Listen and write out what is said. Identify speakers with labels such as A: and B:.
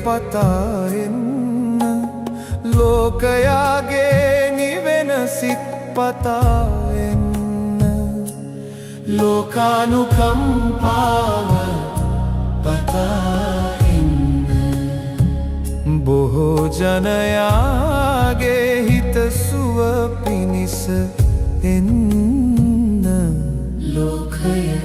A: පතා එන්න ලෝකයාගේ නිවෙන සිත් පතා එන්න ලෝකානුකම්පාව පතා එන්න බොහෝ ජනයාගේ හිතසුව පිණිස එන්න ලෝකය